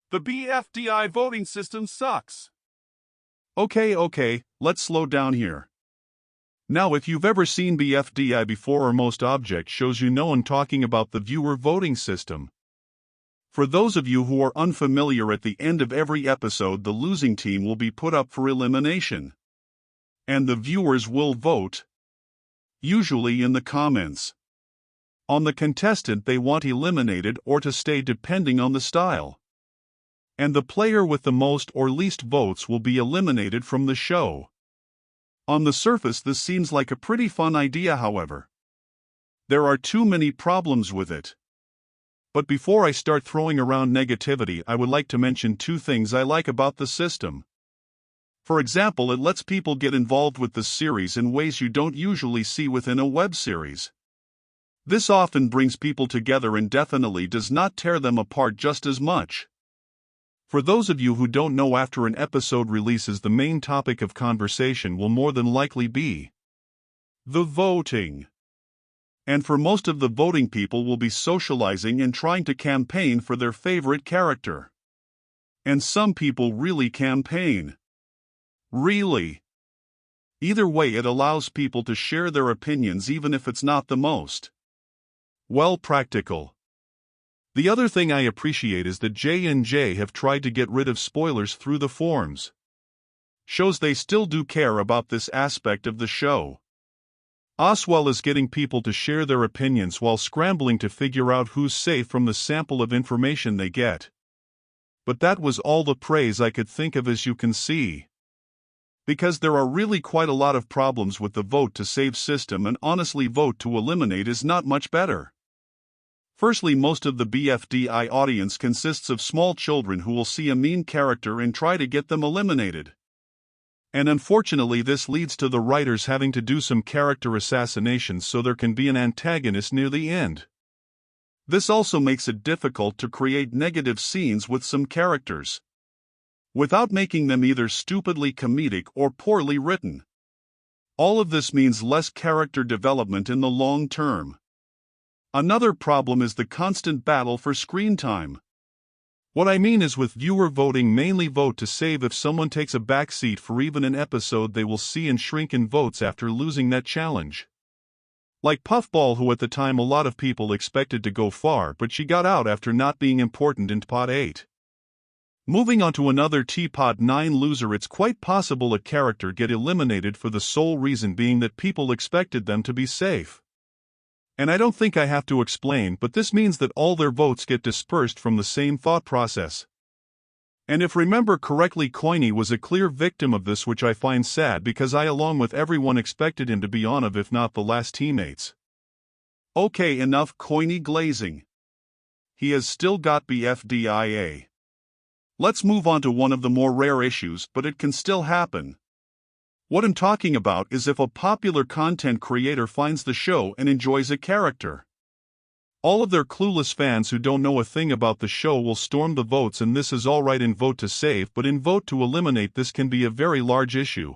The BFDI voting system sucks. Okay, let's slow down here. Now, if you've ever seen BFDI before or most object shows, you know I'm talking about the viewer voting system. For those of you who are unfamiliar, at the end of every episode the losing team will be put up for elimination. And the viewers will vote, usually in the comments, on the contestant they want eliminated or to stay depending on the style. And the player with the most or least votes will be eliminated from the show. On the surface this seems like a pretty fun idea, however. There are too many problems with it. But before I start throwing around negativity, I would like to mention two things I like about the system. For example, it lets people get involved with the series in ways you don't usually see within a web series. This often brings people together and definitely does not tear them apart just as much. For those of you who don't know, after an episode releases, the main topic of conversation will more than likely be the voting. And for most of the voting, people will be socializing and trying to campaign for their favorite character. And some people really campaign. Really. Either way, it allows people to share their opinions even if it's not the most practical. The other thing I appreciate is that J&J have tried to get rid of spoilers through the forums. Shows they still do care about this aspect of the show. As well as getting people to share their opinions while scrambling to figure out who's safe from the sample of information they get. But that was all the praise I could think of, as you can see. Because there are really quite a lot of problems with the vote to save system, and honestly, vote to eliminate is not much better. Firstly, most of the BFDI audience consists of small children who will see a mean character and try to get them eliminated. And unfortunately, this leads to the writers having to do some character assassinations so there can be an antagonist near the end. This also makes it difficult to create negative scenes with some characters, without making them either stupidly comedic or poorly written. All of this means less character development in the long term. Another problem is the constant battle for screen time. What I mean is, with viewer voting, mainly vote to save. If someone takes a back seat for even an episode, they will see and shrink in votes after losing that challenge. Like Puffball, who at the time a lot of people expected to go far, but she got out after not being important in TPOT 8. Moving on to another TPOT 9 loser, it's quite possible a character get eliminated for the sole reason being that people expected them to be safe. And I don't think I have to explain, but this means that all their votes get dispersed from the same thought process. And if remember correctly, Coiny was a clear victim of this, which I find sad because I, along with everyone, expected him to be on of, if not the last teammates. Okay, enough Coiny glazing. He has still got BFDIA. Let's move on to one of the more rare issues, but it can still happen. What I'm talking about is if a popular content creator finds the show and enjoys a character. All of their clueless fans who don't know a thing about the show will storm the votes, and this is alright in vote to save, but in vote to eliminate this can be a very large issue.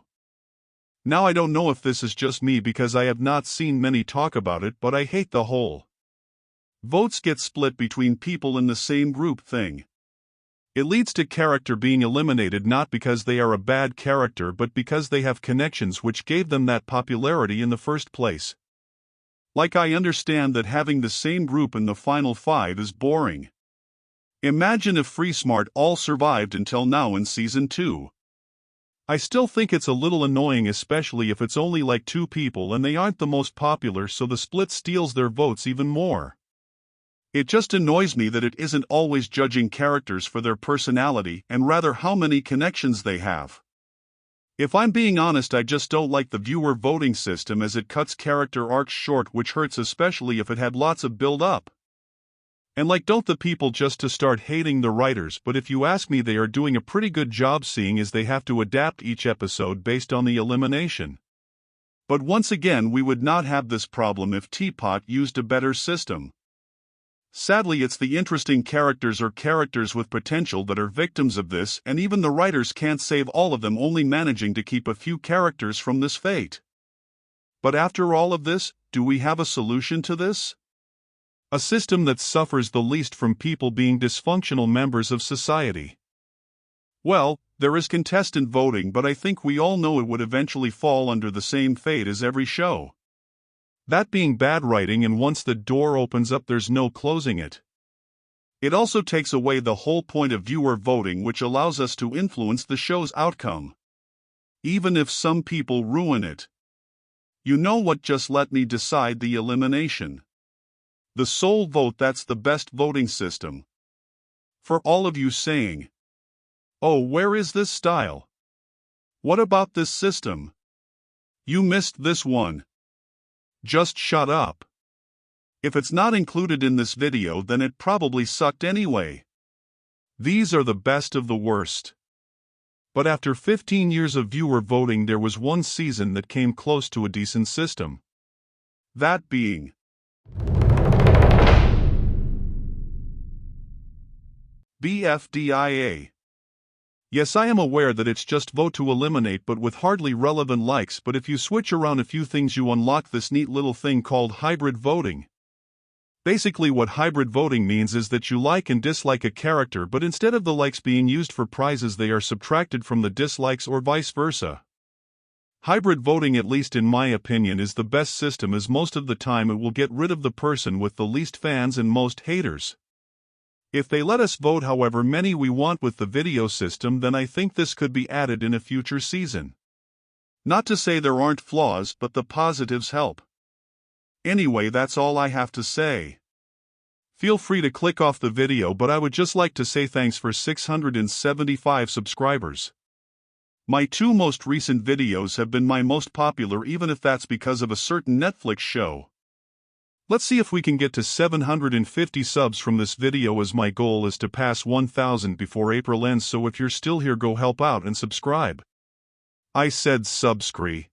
Now, I don't know if this is just me because I have not seen many talk about it, but I hate the whole votes get split between people in the same group thing. It leads to character being eliminated not because they are a bad character, but because they have connections which gave them that popularity in the first place. Like, I understand that having the same group in the final 5 is boring. Imagine if FreeSmart all survived until now in Season 2. I still think it's a little annoying, especially if it's only like 2 people and they aren't the most popular, so the split steals their votes even more. It just annoys me that it isn't always judging characters for their personality and rather how many connections they have. If I'm being honest, I just don't like the viewer voting system as it cuts character arcs short, which hurts especially if it had lots of build-up. And like, don't the people just to start hating the writers, but if you ask me, they are doing a pretty good job, seeing as they have to adapt each episode based on the elimination. But once again, we would not have this problem if TPOT used a better system. Sadly, it's the interesting characters or characters with potential that are victims of this, and even the writers can't save all of them, only managing to keep a few characters from this fate. But after all of this, do we have a solution to this? A system that suffers the least from people being dysfunctional members of society. Well, there is contestant voting, but I think we all know it would eventually fall under the same fate as every show. That being bad writing, and once the door opens up there's no closing it. It also takes away the whole point of viewer voting, which allows us to influence the show's outcome. Even if some people ruin it. You know what, just let me decide the elimination. The sole vote, that's the best voting system. For all of you saying, "Oh, where is this style? What about this system? You missed this one." Just shut up. If it's not included in this video, then it probably sucked anyway. These are the best of the worst. But after 15 years of viewer voting, there was one season that came close to a decent system. That being BFDIA. Yes, I am aware that it's just vote to eliminate, but with hardly relevant likes, but if you switch around a few things you unlock this neat little thing called hybrid voting. Basically what hybrid voting means is that you like and dislike a character, but instead of the likes being used for prizes they are subtracted from the dislikes, or vice versa. Hybrid voting, at least in my opinion, is the best system, as most of the time it will get rid of the person with the least fans and most haters. If they let us vote however many we want with the video system, then I think this could be added in a future season. Not to say there aren't flaws, but the positives help. Anyway, that's all I have to say. Feel free to click off the video, but I would just like to say thanks for 675 subscribers. My two most recent videos have been my most popular, even if that's because of a certain Netflix show. Let's see if we can get to 750 subs from this video, as my goal is to pass 1,000 before April ends, so if you're still here, go help out and subscribe. I said subscribe.